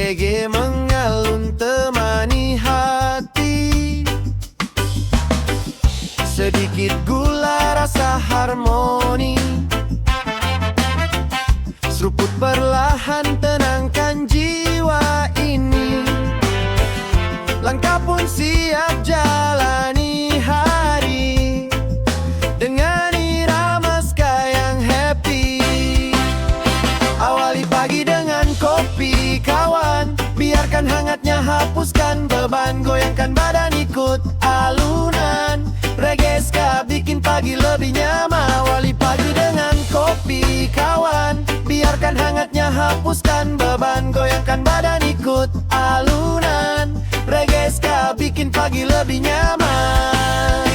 reggae mengalun temani hati. Sedikit gula rasa harmoni, seruput perlahan tenangkan jiwa ini. Langkah pun siap jalani hari dengan irama ska yang happy. Awali pagi dengan kopi kawan, biarkan hangatnya hapuskan beban, goyangkan badan ikut alunan. Reggae ska bikin pagi lebih nyaman. Awali pagi dengan kopi kawan, biarkan hangatnya hapuskan beban, goyangkan badan ikut alunan. Reggae ska bikin pagi lebih nyaman.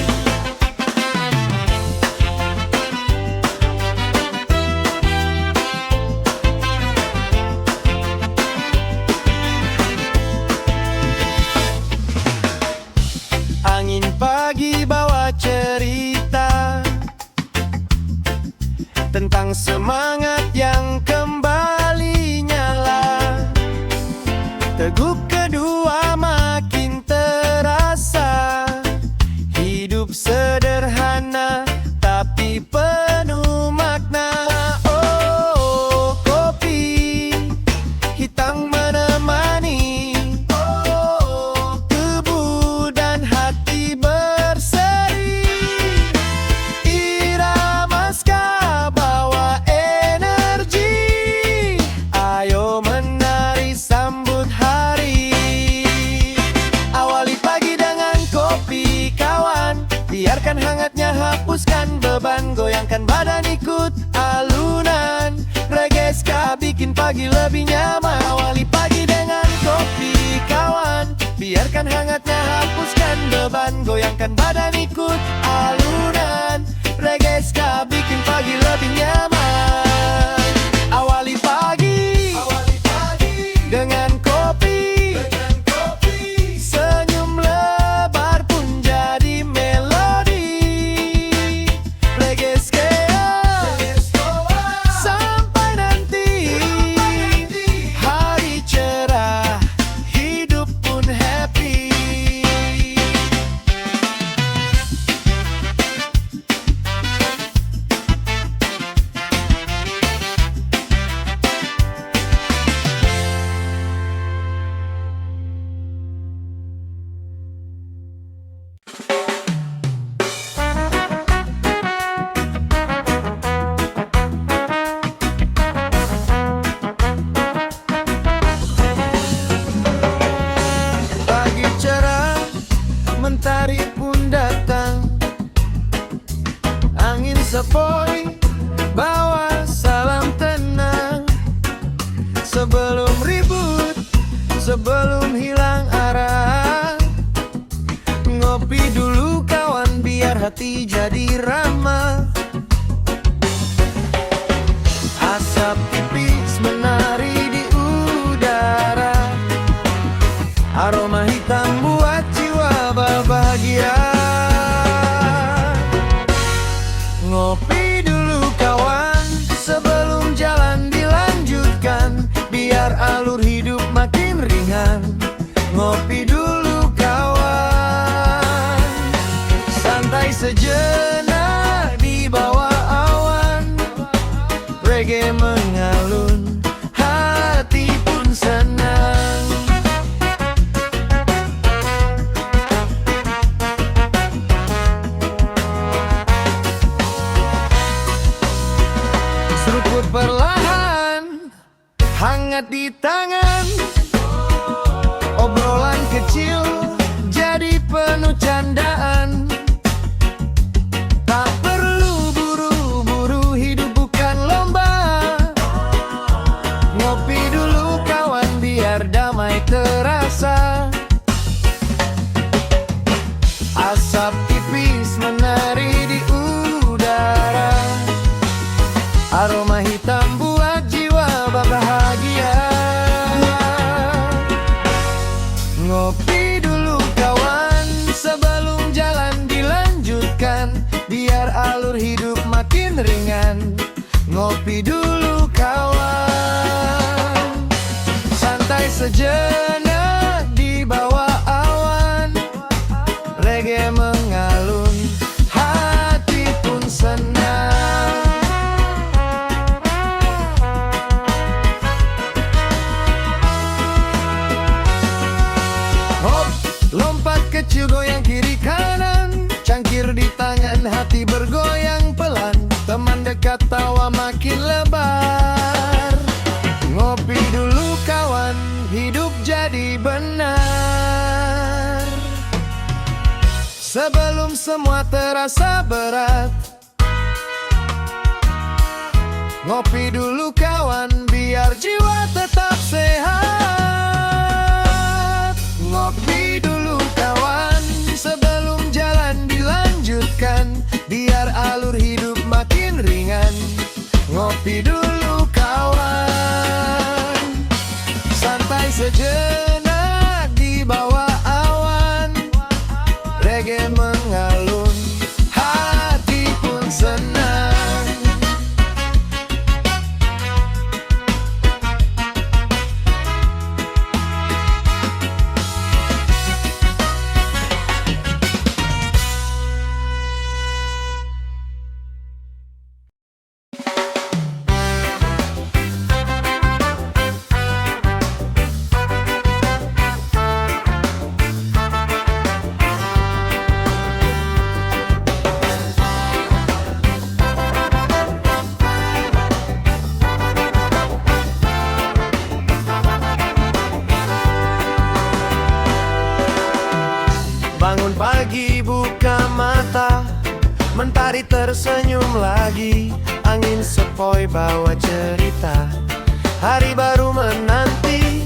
Angin pagi bawa cerita tentang semangat yang kembali nyala. Tegup kedua makin terasa, hidup sederhana tapi penuh makna. Oh, kopi hitam menemani, oh, tubuh dan hati berseri. Irama ska bawa energi, ayo menari sambut hari. Awali pagi dengan kopi kawan, biarkan hangatnya hapuskan beban, goyangkan badan ikut alunan. Reggae ska bikin pagi lebih nyaman. Awali pagi dengan kopi kawan, biarkan hangatnya hapuskan beban, goyangkan badan ikut alunan. Reggae ska bikin pagi lebih nyaman. Awali pagi dengan kopi, senyum lebar pun jadi melodi. Reggae ska sampai nanti hari cerah, hidup pun happy. Pagi cerah, mentari pun datang. Angin sepoi bawa salam tenang. Sebelum ribut, sebelum hilang arah, ngopi dulu kawan biar hati jadi ramah. Asap tipis menari di udara, aroma hitam buat jiwa berbahagia. Ngopi dulu kawan, sebelum jalan dilanjutkan, biar alur hidup makin ringan. Ngopi dulu kawan, santai sejenak di bawah awan. Reggae mengalun, hati pun senang. Seruput perlahan, hangat di tangan. Obrolan kecil sejenak di bawah awan. Reggae mengalun, hati pun senang. Hop, lompat kecil goyang kiri kanan, cangkir di tangan, hati bergoyang pelan. Teman dekat tawa makin lebar. Ngopi dulu kawan, hidup jadi benar. Sebelum semua terasa berat, ngopi dulu kawan, biar jiwa tetap sehat. Ngopi dulu kawan, sebelum jalan dilanjutkan, biar alur hidup makin ringan. Ngopi dulu kawan, santai sejenak di bawah awan. Reggae mengalun, hati pun senang. Bangun pagi buka mata, mentari tersenyum lagi, angin sepoi bawa cerita. Hari baru menanti,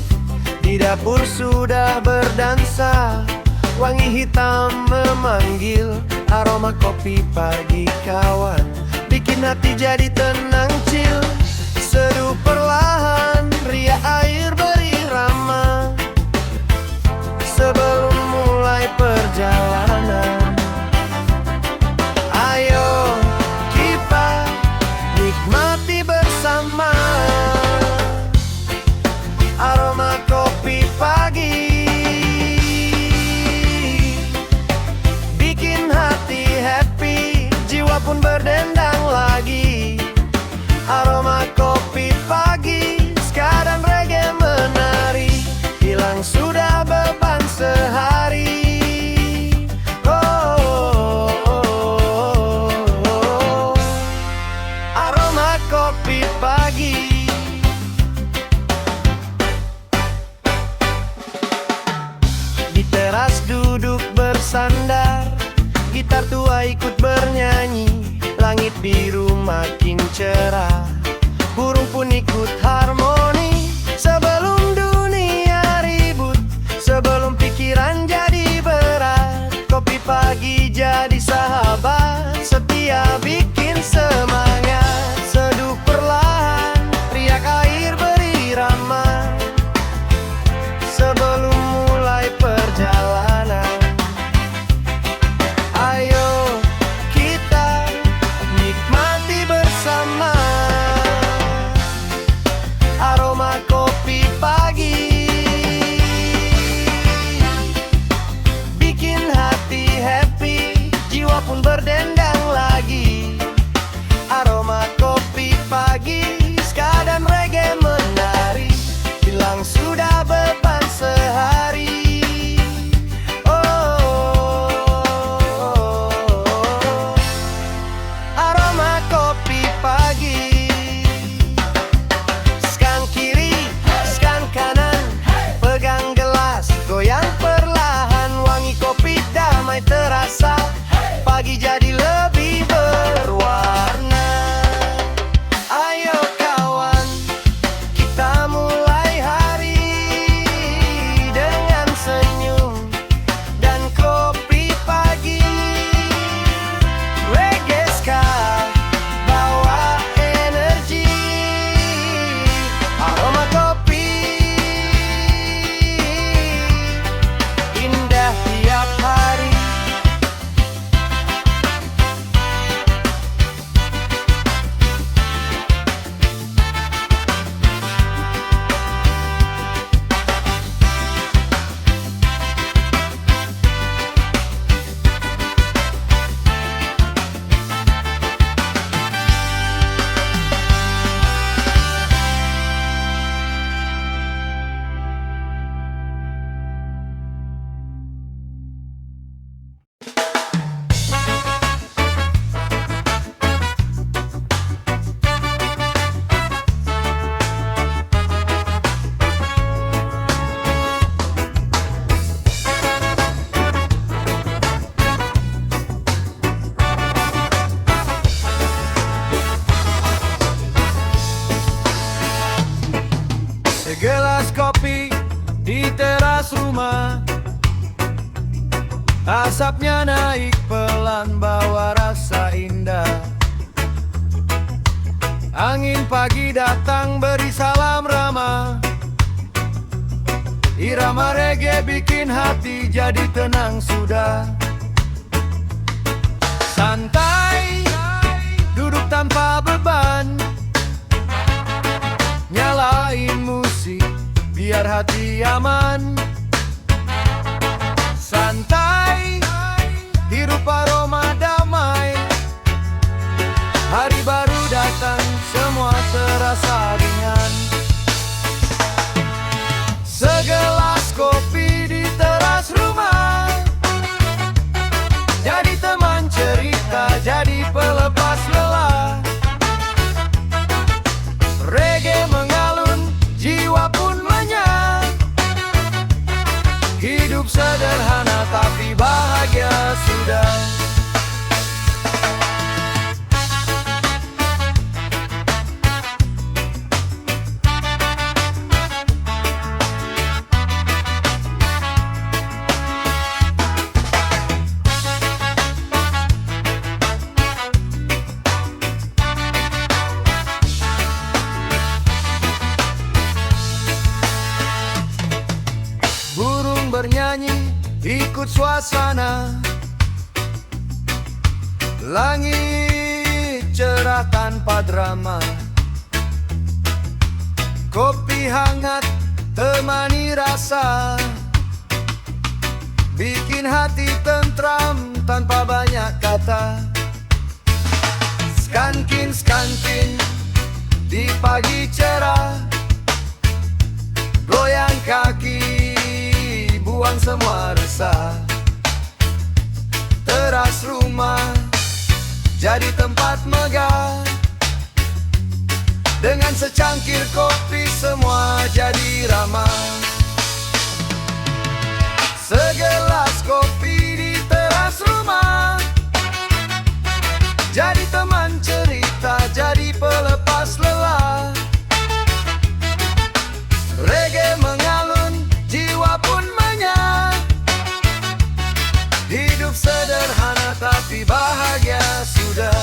di dapur sudah berdansa. Wangi hitam memanggil, aroma kopi pagi kawan, bikin hati jadi tenang chill. Seduh perlahan, riak air berirama, sebelum mulai perjalanan. Ayo kita nikmati bersama aroma kopi pagi, bikin hati happy, jiwa pun berdendang lagi. Aroma kopi pagi, sekarang reggae menari, hilang sudah beban sehari. Aroma kopi pagi. Di teras duduk bersandar, gitar tua ikut bernyanyi, langit biru makin cerah, burung pun ikut harmoni. Sebelum dunia ribut, sebelum pikiran jadi berat, kopi pagi jadi sahabat setia bikin semangat. Seduh perlahan, riak air berirama, sebelum mulai perjalanan. Ayo kita nikmati bersama aroma kopi pagi, bikin hati happy, jiwa pun berdendang lagi. Aroma kopi pagi, sekadar reggae menari, hilang sudah beban sehari. Aroma kopi pagi. Skan kiri, skan kanan, pegang gelas, goyang perlahan, wangi kopi damai terasa, pagi jadi lebih berwarna. Ayo kawan, kita mulai hari dengan senyum dan kopi pagi. Reggae ska bawa energi, aroma kopi indah tiap hari. teras rumah. Asapnya naik pelan bawa rasa indah. Angin pagi datang beri salam ramah. Irama reggae bikin hati jadi tenang sudah. Santai, duduk tanpa beban. Nyalain musik biar hati aman. Santai, hirup aroma damai. Hari baru datang, semua terasa ringan. Segelas kopi di teras rumah, jadi teman cerita, jadi pelepas lelah. Reggae mengalun, jiwa pun menyang. Hidup sederhana tapi bahagia sudah. Burung bernyanyi ikut suasana. Langit cerah tanpa drama. Kopi hangat temani rasa. Bikin hati tentram tanpa banyak kata. Skankin di pagi cerah. Goyang kaki, buang semua resah. Teras rumah jadi tempat megah. Dengan secangkir kopi semua jadi ramah. Segelas kopi di teras rumah, jadi teman cerita, jadi pelepas lelah. Reggae mengalun, jiwa pun menyang. Hidup sederhana tapi bahagia sudah.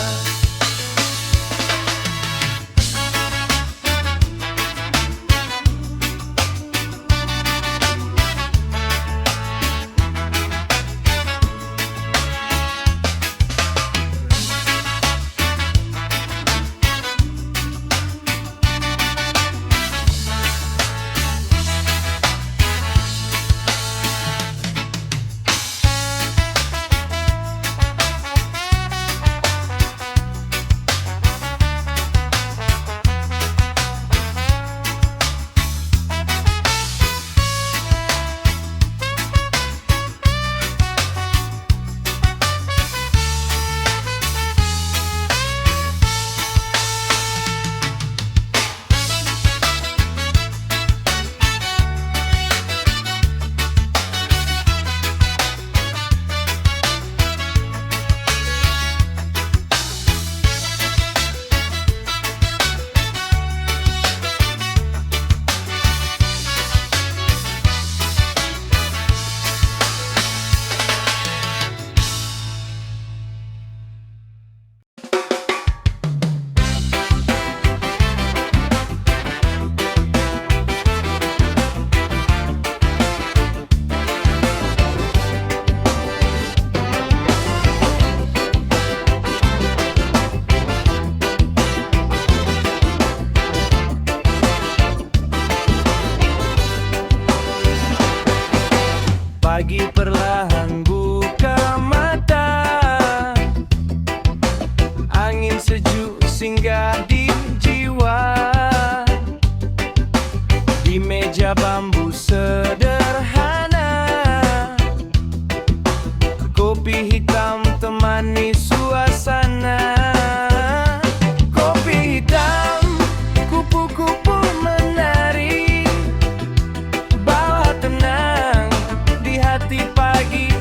Pagi perlahan buka mata. Angin sejuk singgah di jiwa. Di meja bambu sederhana, kopi hitam temani suasana. Kopi hitam, kupu-kupu menari, bawa tenang di hati pagi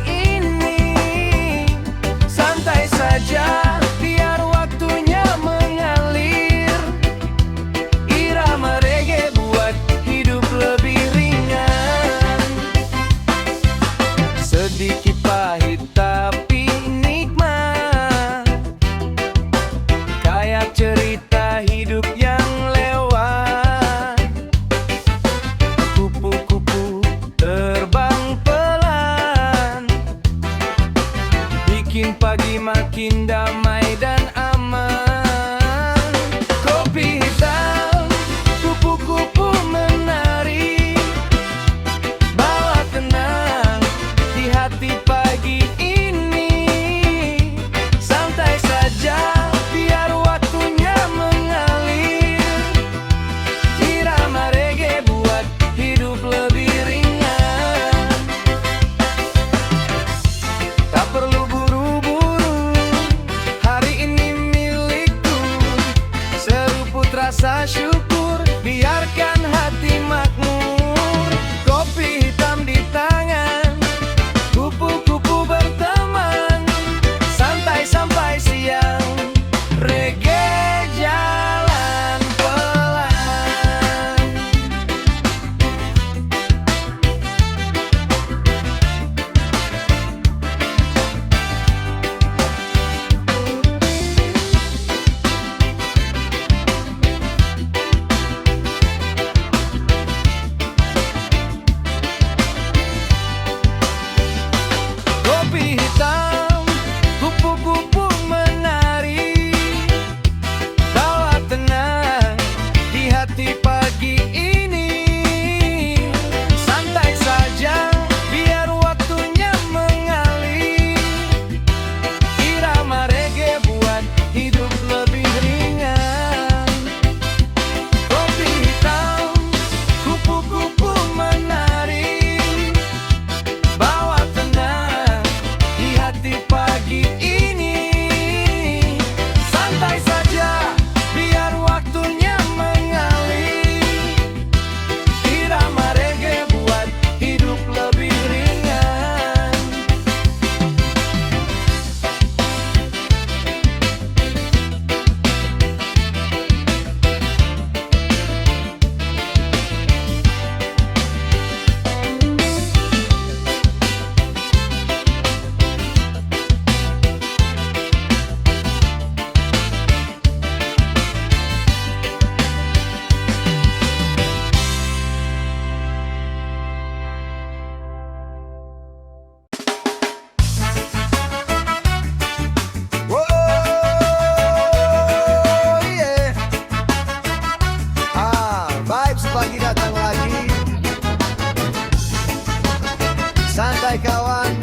santai kawan,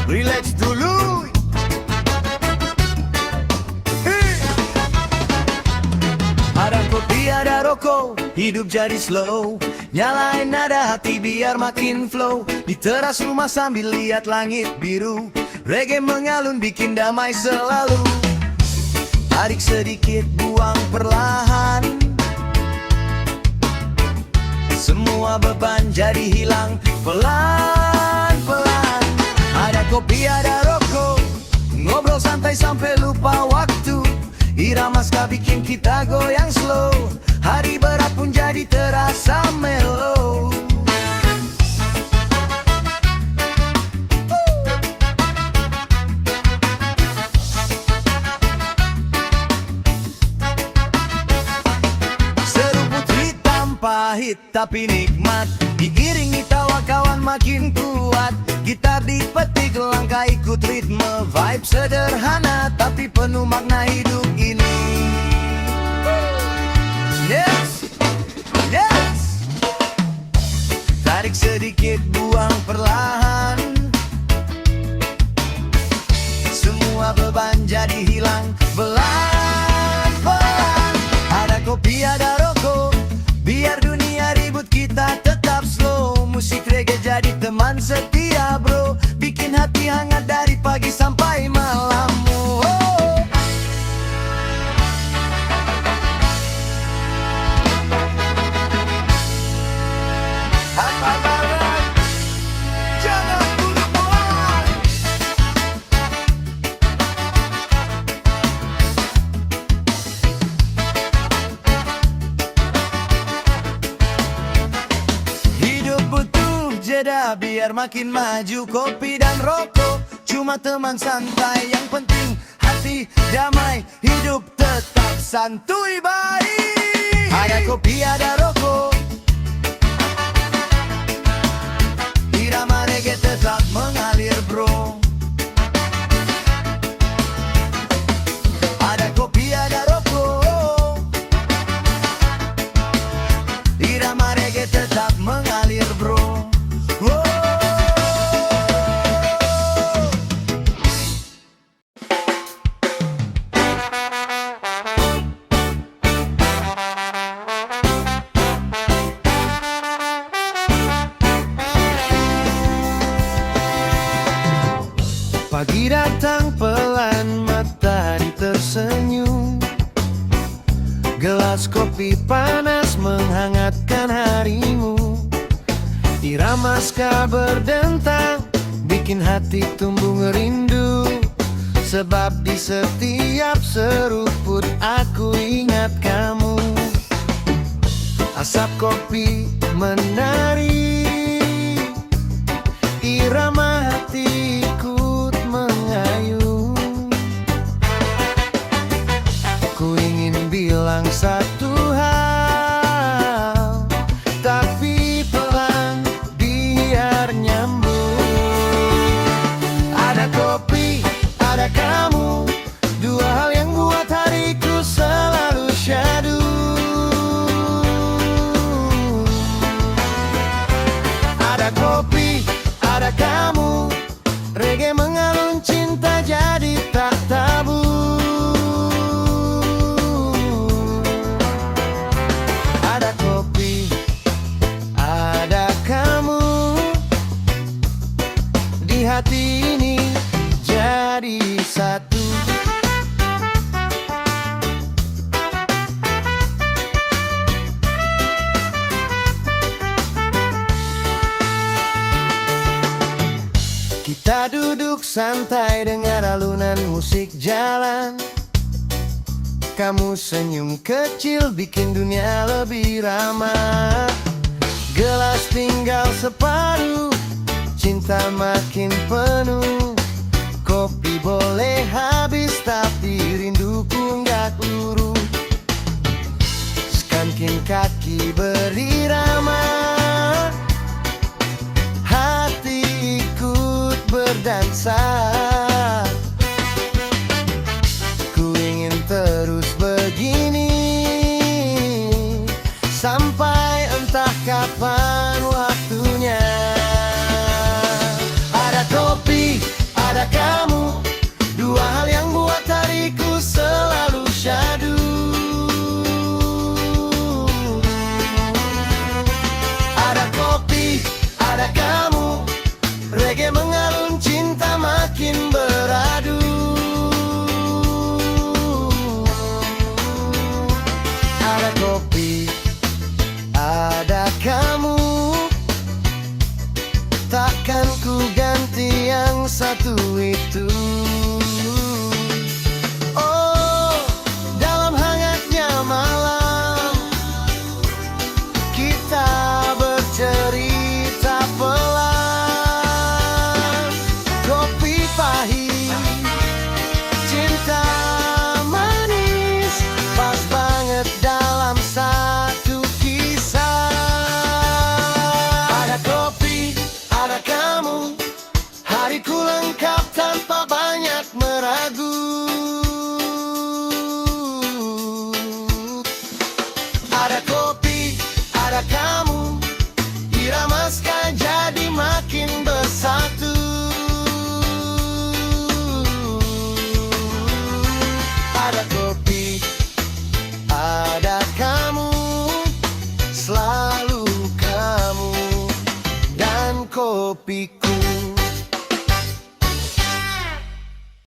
relax dulu. Ada kopi, ada rokok, hidup jadi slow. Nyalain nada hati biar makin flow. Di teras rumah sambil lihat langit biru, reggae mengalun bikin damai selalu. Tarik sedikit, buang perlahan, semua beban jadi hilang pelan-pelan. Ada kopi, ada rokok, ngobrol santai sampai lupa waktu. Irama ska bikin kita goyang slow, hari berat pun jadi terasa mellow. Seruput hitam pahit tapi nikmat, diiringi tawa kawan makin kuat. Gitar dipetik, langkah ikut ritme, vibe sederhana tapi penuh makna hidup ini. Yes, yes. Tarik sedikit, buang perlahan, semua beban jadi hilang pelan-pelan. Ada kopi, ada rokok, biar dunia ribut kita tetap slow. Musik reggae jadi teman setia bro, bikin hati hangat dari pagi sampai malam. Oh. Jangan bunuh mulai. Hidup butuh jeda biar makin maju. Kopi dan rokok cuma teman santai, yang penting hati damai, hidup tetap santuy baik. Ada kopi, ada rokok, irama reggae tetap mengalir bro. Ada kopi, ada rokok, irama reggae tetap mengalir bro. Oh. Pagi datang pelan, matahari tersenyum. Gelas kopi panas menghangatkan harimu. Irama ska berdentang, bikin hati tumbuh rindu. Sebab di setiap seruput aku ingat kamu. Asap kopi menari, irama hati ikut mengayun. Ku ingin bilang satu hal, tapi pelan biar nyambung. Ada kopi, ada kamu, dua hal yang buat hariku selalu syadu. Ada kopi, ada kamu, reggae mengalun, cinta jadi tak tabu. Ada kopi, ada kamu, di hati ini jadi satu. Kita duduk santai dengar alunan musik jalan. Kamu senyum kecil bikin dunia lebih ramah. Gelas tinggal separuh, cinta makin penuh. Kopi boleh habis tapi rinduku nggak luruh. Skanking kaki berirama, hati ikut berdansa. Ku ingin terus begini sampai entah kapan waktunya. kamu, dua hal yang buat hariku selalu syahdu. Ada kopi, ada kamu, reggae mengalun, cinta makin beradu. Ada kopi, ada kamu, takkan ku ganti yang satu itu. Oh, dalam hangatnya malam kita bercerita pelan. Kopi pahit, cinta manis, pas banget dalam satu kisah. Ada kopi, ada kamu, hariku lengkap tanpa banyak meragu. Ada kopi, ada kamu,